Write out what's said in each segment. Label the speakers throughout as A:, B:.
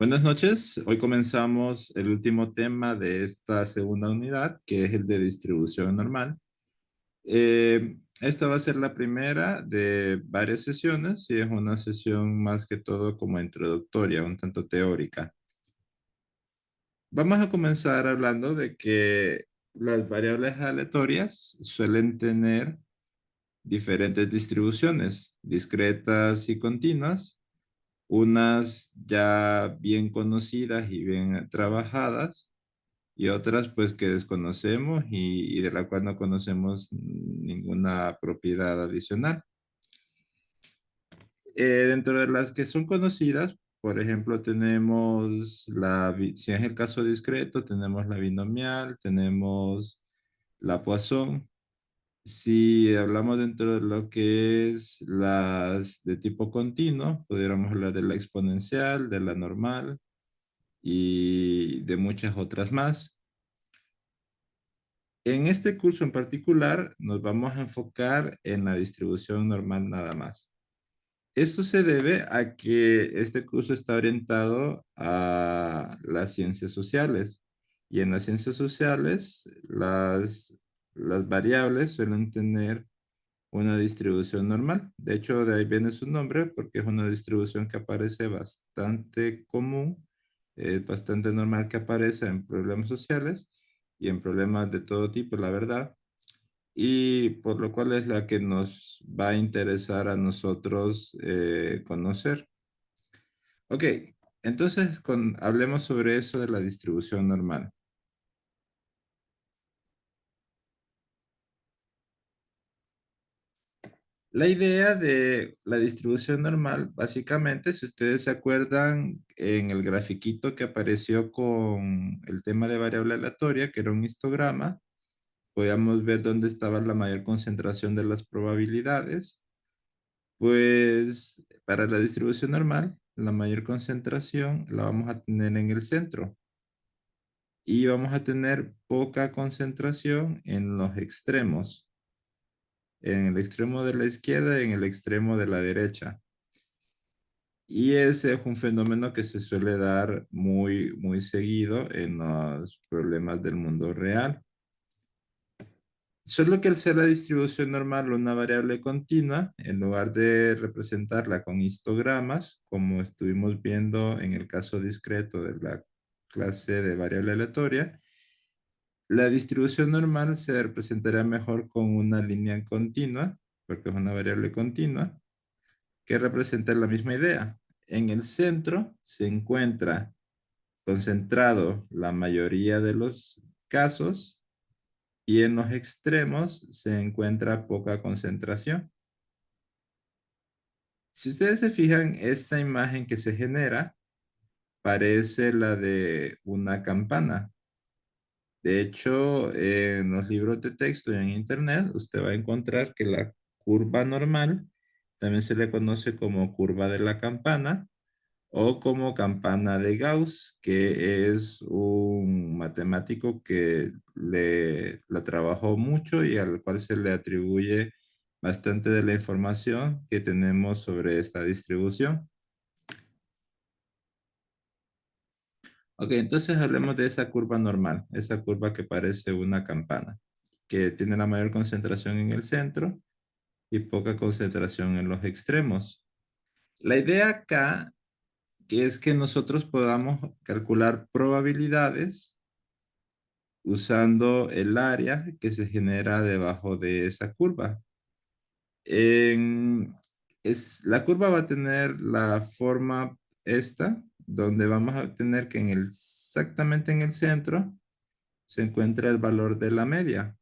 A: Buenas noches. Hoy comenzamos el último tema de esta segunda unidad, que es el de distribución normal. Esta va a ser la primera de varias sesiones y es una sesión más que todo como introductoria, un tanto teórica. Vamos a comenzar hablando de que las variables aleatorias suelen tener diferentes distribuciones, discretas y continuas, unas ya bien conocidas y bien trabajadas y otras pues que desconocemos y de la cual no conocemos ninguna propiedad adicional. Dentro de las que son conocidas, por ejemplo, tenemos si es el caso discreto, tenemos la binomial, tenemos la Poisson. Si hablamos dentro de lo que es las de tipo continuo, pudiéramos hablar de la exponencial, de la normal y de muchas otras más. En este curso en particular nos vamos a enfocar en la distribución normal nada más. Esto se debe a que este curso está orientado a las ciencias sociales y en las ciencias sociales las variables suelen tener una distribución normal. De hecho, de ahí viene su nombre porque es una distribución que aparece bastante común, es bastante normal que aparece en problemas sociales y en problemas de todo tipo, la verdad. Y por lo cual es la que nos va a interesar a nosotros conocer. Ok, entonces hablemos sobre eso de la distribución normal. La idea de la distribución normal, básicamente, si ustedes se acuerdan en el grafiquito que apareció con el tema de variable aleatoria, que era un histograma, podíamos ver dónde estaba la mayor concentración de las probabilidades. Pues para la distribución normal, la mayor concentración la vamos a tener en el centro y vamos a tener poca concentración en los extremos, en el extremo de la izquierda y en el extremo de la derecha. Y ese es un fenómeno que se suele dar muy seguido en los problemas del mundo real. Solo que al ser la distribución normal una variable continua, en lugar de representarla con histogramas, como estuvimos viendo en el caso discreto de la clase de variable aleatoria, la distribución normal se representará mejor con una línea continua, porque es una variable continua, que representa la misma idea. En el centro se encuentra concentrado la mayoría de los casos y en los extremos se encuentra poca concentración. Si ustedes se fijan, esa imagen que se genera parece la de una campana. De hecho, en los libros de texto y en internet, usted va a encontrar que la curva normal también se le conoce como curva de la campana o como campana de Gauss, que es un matemático que la trabajó mucho y al cual se le atribuye bastante de la información que tenemos sobre esta distribución. Ok, entonces hablemos de esa curva normal, esa curva que parece una campana, que tiene la mayor concentración en el centro y poca concentración en los extremos. La idea acá es que nosotros podamos calcular probabilidades usando el área que se genera debajo de esa curva. En- la curva va a tener la forma esta, donde vamos a tener que exactamente en el centro se encuentra el valor de la media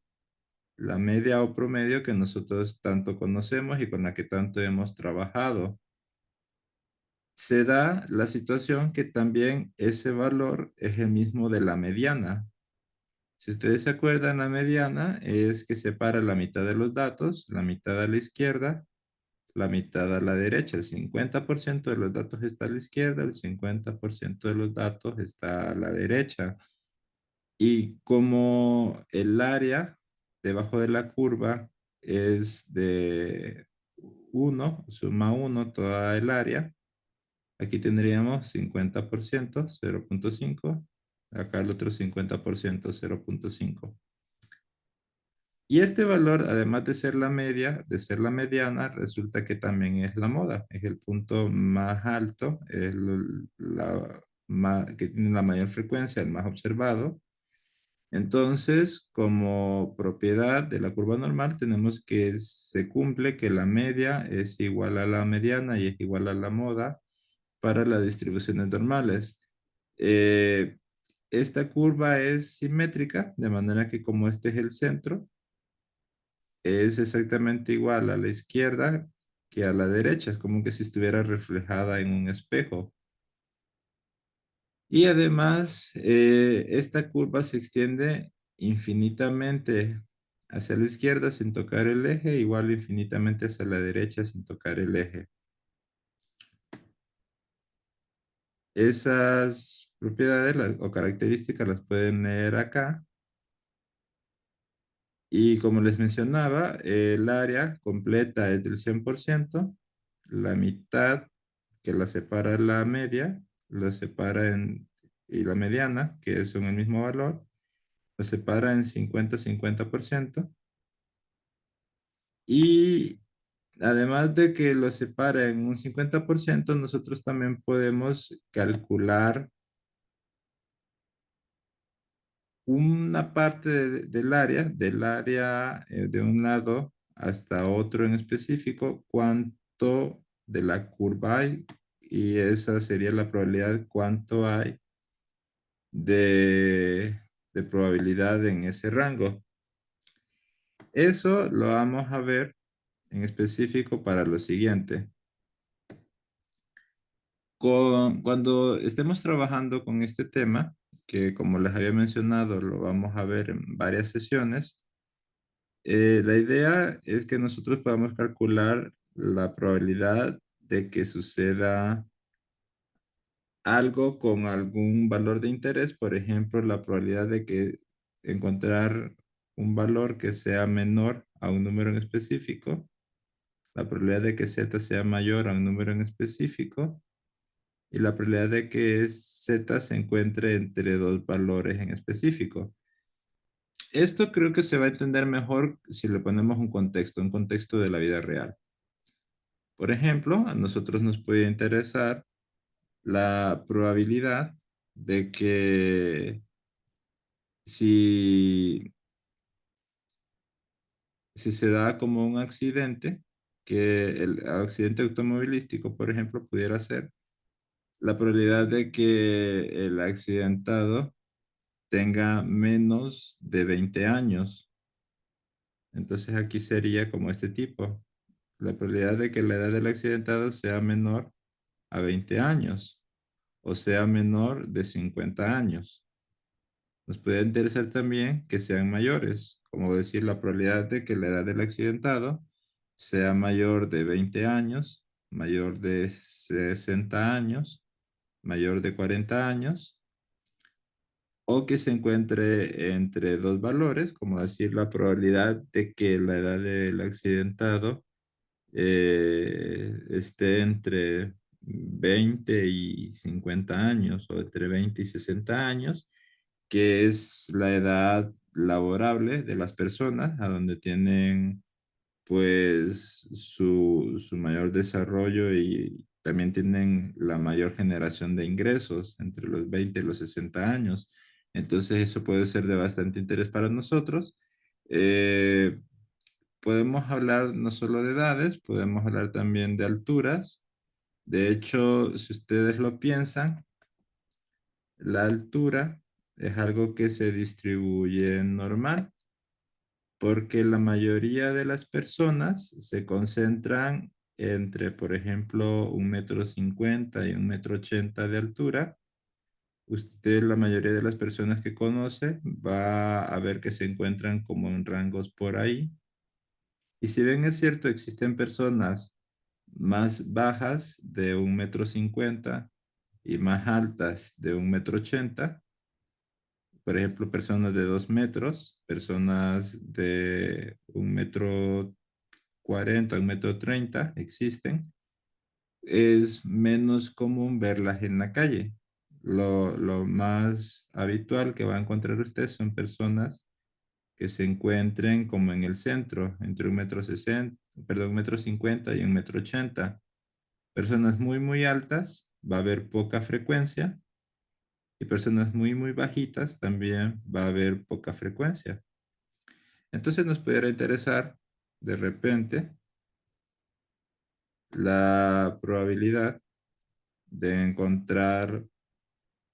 A: o promedio que nosotros tanto conocemos y con la que tanto hemos trabajado. Se da la situación que también ese valor es el mismo de la mediana. Si ustedes se acuerdan, la mediana es que separa la mitad de los datos, la mitad a la izquierda, la mitad a la derecha. El 50% de los datos está a la izquierda, el 50% de los datos está a la derecha. Y como el área debajo de la curva es de 1, suma 1 toda el área, Aquí tendríamos 50%, 0,5. Acá el otro 50%, 0,5. Y este valor, además de ser la media, de ser la mediana, resulta que también es la moda. Es el punto más alto, es que tiene la mayor frecuencia, el más observado. Entonces, como propiedad de la curva normal, tenemos que se cumple que la media es igual a la mediana y es igual a la moda para las distribuciones normales. Eh, Esta curva es simétrica, de manera que como este es el centro, es exactamente igual a la izquierda que a la derecha. Es como que si estuviera reflejada en un espejo. Y además, esta curva se extiende infinitamente hacia la izquierda sin tocar el eje, igual infinitamente hacia la derecha sin tocar el eje. Esas propiedades o características las pueden leer acá. Y como les mencionaba, el área completa es del 100%, la mitad que la separa la media, la separa y la mediana, que son el mismo valor, lo separa en 50-50%. Y además de que lo separa en un 50%, nosotros también podemos calcular una parte del área de un lado hasta otro en específico, cuánto de la curva hay, y esa sería la probabilidad, cuánto hay de, de probabilidad en ese rango. Eso lo vamos a ver en específico para lo siguiente. Cuando estemos trabajando con este tema, que como les había mencionado, lo vamos a ver en varias sesiones. La idea es que nosotros podamos calcular la probabilidad de que suceda algo con algún valor de interés, por ejemplo, la probabilidad de que encontrar un valor que sea menor a un número en específico, la probabilidad de que z sea mayor a un número en específico y la probabilidad de que z se encuentre entre dos valores en específico. Esto creo que se va a entender mejor si le ponemos un contexto de la vida real. Por ejemplo, a nosotros nos puede interesar la probabilidad de que si, si se da como un accidente, que el accidente automovilístico, por ejemplo, pudiera ser la probabilidad de que el accidentado tenga menos de 20 años. Entonces aquí sería como este tipo. La probabilidad de que la edad del accidentado sea menor a 20 años o sea menor de 50 años. Nos puede interesar también que sean mayores, como decir la probabilidad de que la edad del accidentado sea mayor de 20 años, mayor de 60 años, mayor de 40 años, o que se encuentre entre dos valores, como decir la probabilidad de que la edad del accidentado esté entre 20 y 50 años o entre 20 y 60 años, que es la edad laborable de las personas, a donde tienen pues su mayor desarrollo y también tienen la mayor generación de ingresos entre los 20 y los 60 años. Entonces eso puede ser de bastante interés para nosotros. Eh, Podemos hablar no solo de edades, podemos hablar también de alturas. De hecho, si ustedes lo piensan, la altura es algo que se distribuye normal, porque la mayoría de las personas se concentran entre, por ejemplo, 1,50 m y 1,80 m de altura. Usted, la mayoría de las personas que conoce, va a ver que se encuentran como en rangos por ahí. Y si bien es cierto, existen personas más bajas de 1,50 m y más altas de 1,80 m, por ejemplo, personas de 2 metros, personas de 1,40 m, 1,30 m existen. es menos común verlas en la calle. Lo más habitual que va a encontrar usted son personas que se encuentren como en el centro, entre 1,60 m, perdón, 1,50 m y 1,80 m. Personas muy, muy altas va a haber poca frecuencia y personas muy, muy bajitas también va a haber poca frecuencia. Entonces nos pudiera interesar de repente la probabilidad de encontrar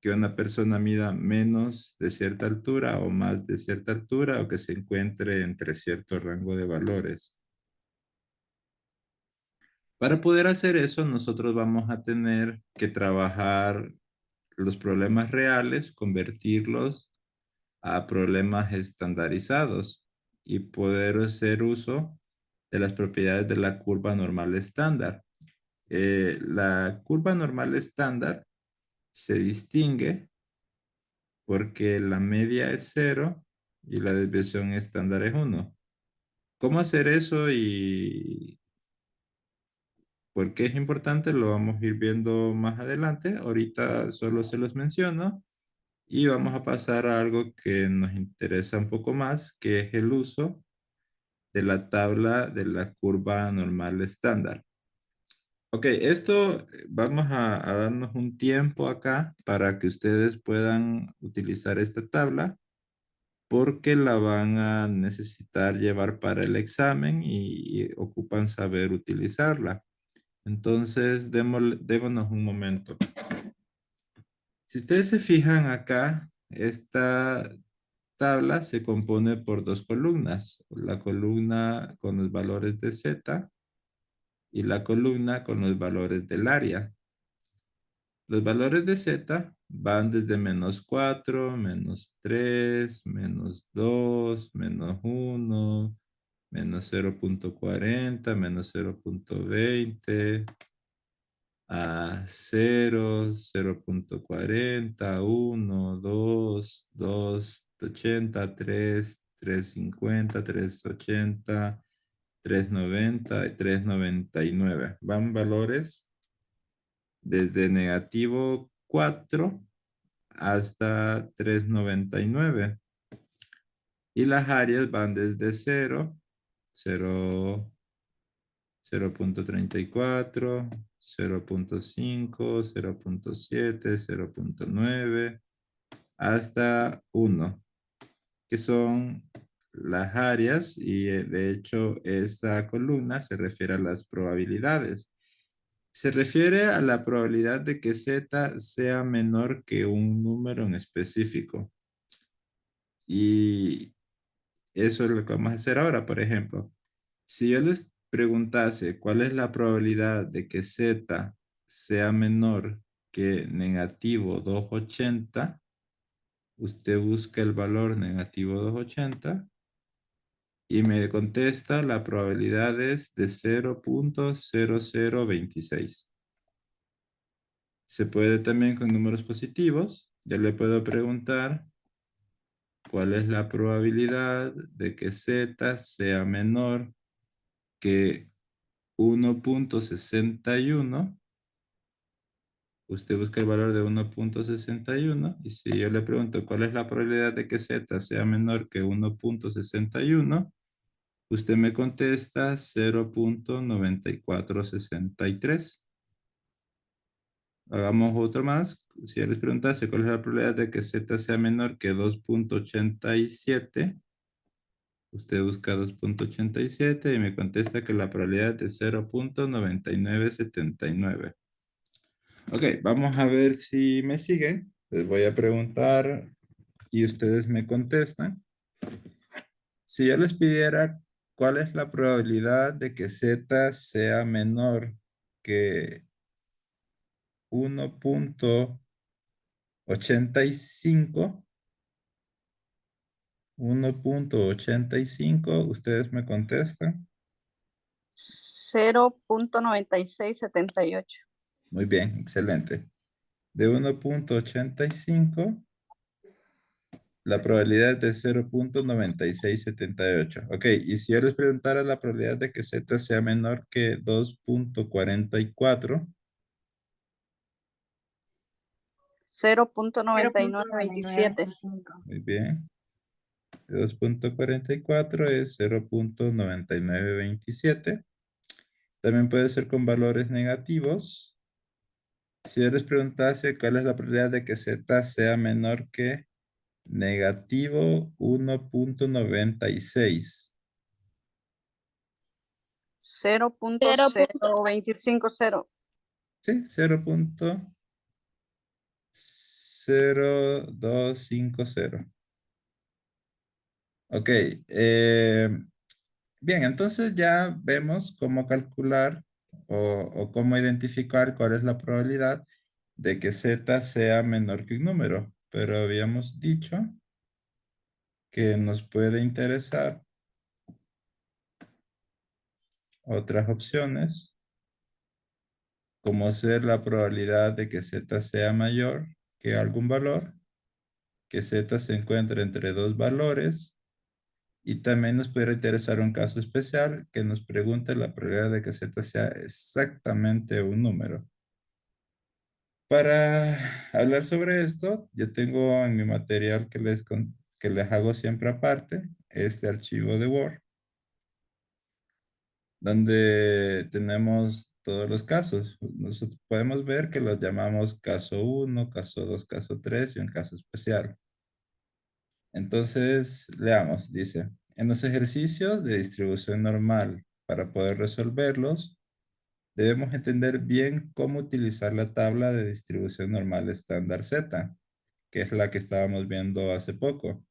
A: que una persona mida menos de cierta altura o más de cierta altura o que se encuentre entre cierto rango de valores. Para poder hacer eso, nosotros vamos a tener que trabajar los problemas reales, convertirlos a problemas estandarizados y poder hacer uso de las propiedades de la curva normal estándar. La curva normal estándar se distingue porque la media es cero y la desviación estándar es uno. ¿Cómo hacer eso y por qué es importante? Lo vamos a ir viendo más adelante. Ahorita solo se los menciono y vamos a pasar a algo que nos interesa un poco más, que es el uso de la tabla de la curva normal estándar. Ok, esto vamos a darnos un tiempo acá para que ustedes puedan utilizar esta tabla porque la van a necesitar llevar para el examen y ocupan saber utilizarla. Entonces, démonos un momento. Si ustedes se fijan acá, esta tabla se compone por dos columnas. La columna con los valores de Z y la columna con los valores del área. Los valores de Z van desde -4, -3, -2, -1, -0,40, -0,20, a 0, 0,40, 1, 2, 2,80, 3, 3,50, 3,80, 3,90 y 3,99. Van valores desde -4 hasta 3,99. Y las áreas van desde 0, 0, 0,34, 0,5, 0,7, 0,9, hasta 1, que son las áreas y de hecho esa columna se refiere a las probabilidades. Se refiere a la probabilidad de que Z sea menor que un número en específico. Y eso es lo que vamos a hacer ahora, por ejemplo. Si yo les preguntase cuál es la probabilidad de que Z sea menor que -280, usted busca el valor -280 y me contesta la probabilidad es de 0,0026. Se puede también con números positivos. Yo le puedo preguntar cuál es la probabilidad de que Z sea menor que 1,61. Usted busca el valor de 1,61 y si yo le pregunto cuál es la probabilidad de que Z sea menor que 1,61, usted me contesta 0,9463. Hagamos otro más. Si yo les preguntase cuál es la probabilidad de que Z sea menor que 2,87, usted busca 2,87 y me contesta que la probabilidad es 0,9979. Ok, vamos a ver si me siguen. Les voy a preguntar y ustedes me contestan. Si yo les pidiera cuál es la probabilidad de que Z sea menor que 1,85, 1,85, ustedes me contestan.
B: 0,9678.
A: Muy bien, excelente. De 1,85, la probabilidad es de 0,9678. Ok, y si yo les preguntara la probabilidad de que Z sea menor que 2,44,
B: 0.9927.
A: Muy bien. 2.44 es 0.9927. También puede ser con valores negativos. Si yo les preguntase cuál es la probabilidad de que z sea menor que negativo 1.96.
B: 0.0250.
A: Sí, 0.0250. Ok. Bien, entonces ya vemos cómo calcular o cómo identificar cuál es la probabilidad de que z sea menor que un número. Pero habíamos dicho que nos puede interesar otras opciones, como ser la probabilidad de que z sea mayor que algún valor, que z se encuentre entre dos valores, y también nos puede interesar un caso especial que nos pregunte la probabilidad de que z sea exactamente un número. Para hablar sobre esto, yo tengo en mi material que les hago siempre aparte, este archivo de Word, donde tenemos todos los casos. Nosotros podemos ver que los llamamos caso 1, caso 2, caso 3 y un caso especial. Entonces, leamos, dice, en los ejercicios de distribución normal, para poder resolverlos, debemos entender bien cómo utilizar la tabla de distribución normal estándar Z, que es la que estábamos viendo hace poco,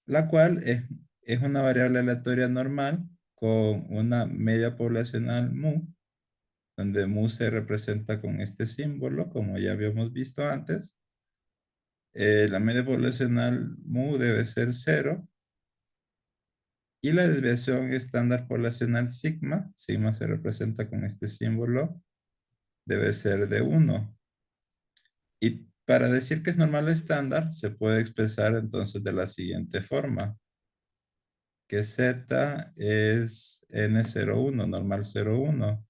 A: la cual es una variable aleatoria normal con una media poblacional mu, donde mu se representa con este símbolo, como ya habíamos visto antes. La media poblacional mu debe ser 0 y la desviación estándar poblacional sigma, sigma se representa con este símbolo, debe ser de 1. Y para decir que es normal estándar, se puede expresar entonces de la siguiente forma, que z es n01, normal 01.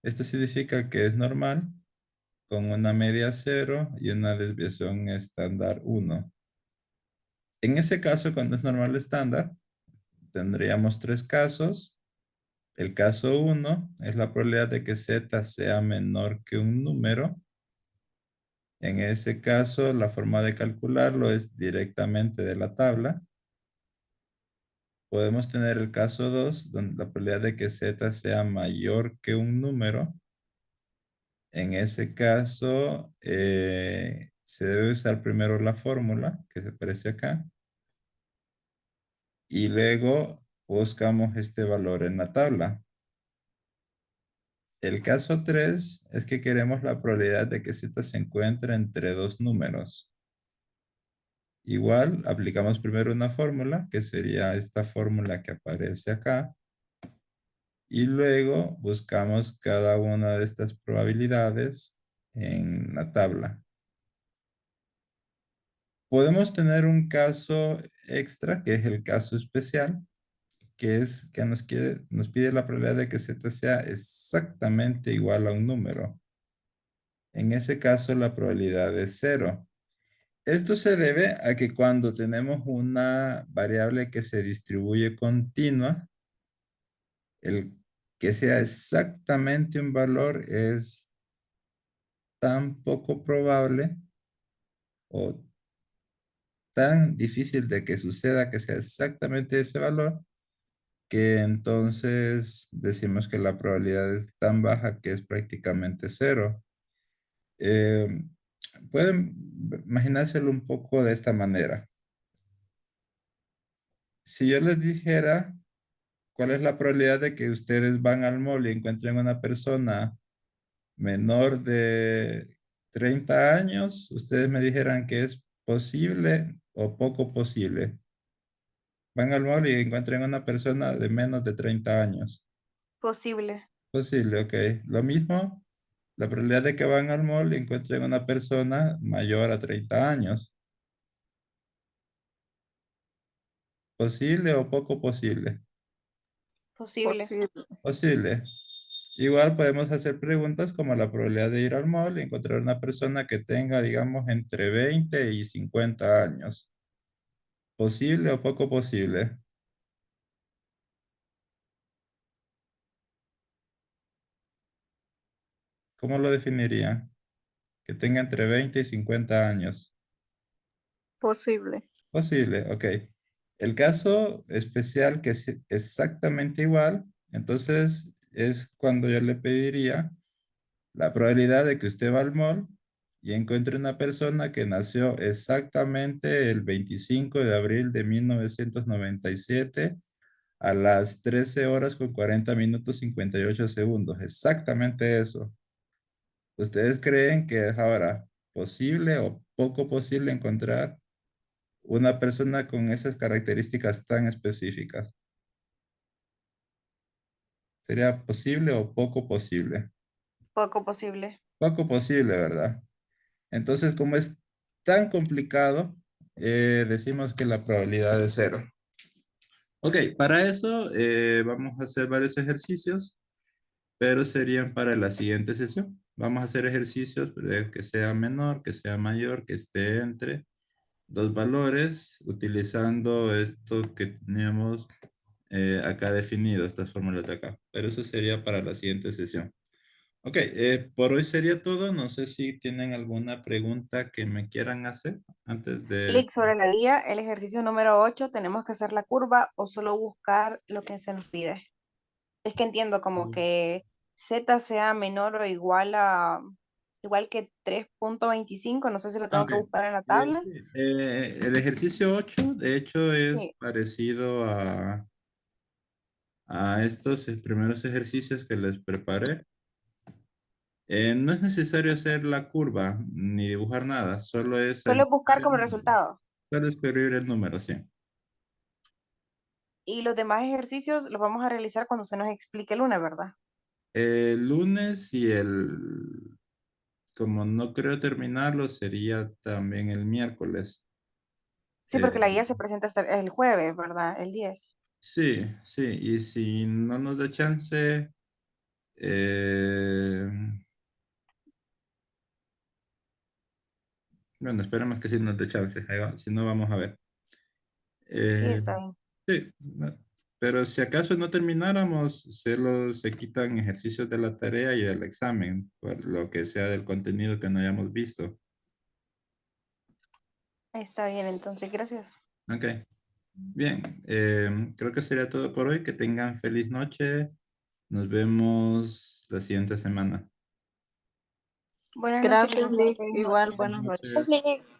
A: Esto significa que es normal con una media 0 y una desviación estándar 1. En ese caso, cuando es normal estándar, tendríamos tres casos. El caso 1 es la probabilidad de que z sea menor que un número. En ese caso, la forma de calcularlo es directamente de la tabla. Podemos tener el caso 2, donde la probabilidad de que z sea mayor que un número. En ese caso, se debe usar primero la fórmula que se aparece acá. Y luego buscamos este valor en la tabla. El caso 3 es que queremos la probabilidad de que z se encuentre entre dos números. Igual, aplicamos primero una fórmula, que sería esta fórmula que aparece acá. Y luego buscamos cada una de estas probabilidades en la tabla. Podemos tener un caso extra, que es el caso especial, que es que nos pide la probabilidad de que z sea exactamente igual a un número. En ese caso, la probabilidad es 0. Esto se debe a que cuando tenemos una variable que se distribuye continua, el que sea exactamente un valor es tan poco probable o tan difícil de que suceda que sea exactamente ese valor, que entonces decimos que la probabilidad es tan baja que es prácticamente 0. Eh, Pueden imaginárselo un poco de esta manera. Si yo les dijera cuál es la probabilidad de que ustedes van al mall y encuentren una persona menor de 30 años, ustedes me dijeran que es posible o poco posible. Van al mall y encuentran una persona de menos de 30 años.
B: Posible.
A: Posible, ok. Lo mismo, la probabilidad de que van al mall y encuentren una persona mayor a 30 años. ¿Posible o poco posible?
B: Posible.
A: Posible. Igual podemos hacer preguntas como la probabilidad de ir al mall y encontrar una persona que tenga, digamos, entre 20 y 50 años. ¿Posible o poco posible? ¿Cómo lo definiría? Que tenga entre 20 y 50 años.
B: Posible.
A: Posible, ok. El caso especial que es exactamente igual, entonces es cuando yo le pediría la probabilidad de que usted va al mall y encuentre una persona que nació exactamente el 25 de abril de 1997 a las 13 horas con 40 minutos 58 segundos. Exactamente eso. ¿Ustedes creen que es ahora posible o poco posible encontrar una persona con esas características tan específicas? ¿Sería posible o poco posible?
B: Poco posible.
A: Poco posible, ¿verdad? Entonces, como es tan complicado, decimos que la probabilidad es cero. Ok, para eso vamos a hacer varios ejercicios, pero serían para la siguiente sesión. Vamos a hacer ejercicios de que sea menor, que sea mayor, que esté entre dos valores, utilizando esto que teníamos acá definido, estas fórmulas de acá. Pero eso sería para la siguiente sesión. Ok, por hoy sería todo. No sé si tienen alguna pregunta que me quieran hacer antes de...
B: Clic sobre la guía, el ejercicio número 8. ¿Tenemos que hacer la curva o solo buscar lo que se nos pide? Es que entiendo como que z sea menor o igual que 3.25. No sé si lo
A: Ah,
B: tengo
A: ok.
B: que buscar en la tabla.
A: Sí. El ejercicio 8, de hecho, es
B: Sí,
A: parecido a estos primeros ejercicios que les preparé. No es necesario hacer la curva ni dibujar nada, solo es
B: solo es
A: escribir
B: buscar
A: el
B: como
A: número.
B: resultado.
A: Solo escribir el número, sí.
B: Y los demás ejercicios los vamos a realizar cuando se nos explique el lunes, ¿verdad?
A: El lunes y como no creo terminarlo, sería también el miércoles.
B: Sí,
A: Eh,
B: porque la guía se presenta hasta el jueves, ¿verdad? El 10.
A: sí, sí, y si no nos da chance, eh, bueno, esperemos que sí nos dé chance, si no vamos a ver.
B: Sí,
A: Eh,
B: está bien.
A: sí, pero si acaso no termináramos, se quitan ejercicios de la tarea y del examen, por lo que sea del contenido que no hayamos visto.
B: Está bien, entonces, gracias.
A: Ok, bien, creo que sería todo por hoy. Que tengan feliz noche. Nos vemos la siguiente semana.
B: Buenas noches,
C: Gracias,
B: licenciado.
C: Lick.
B: Feliz
C: Igual,
B: noche.
A: Buenas
C: buenas noches.
A: noches.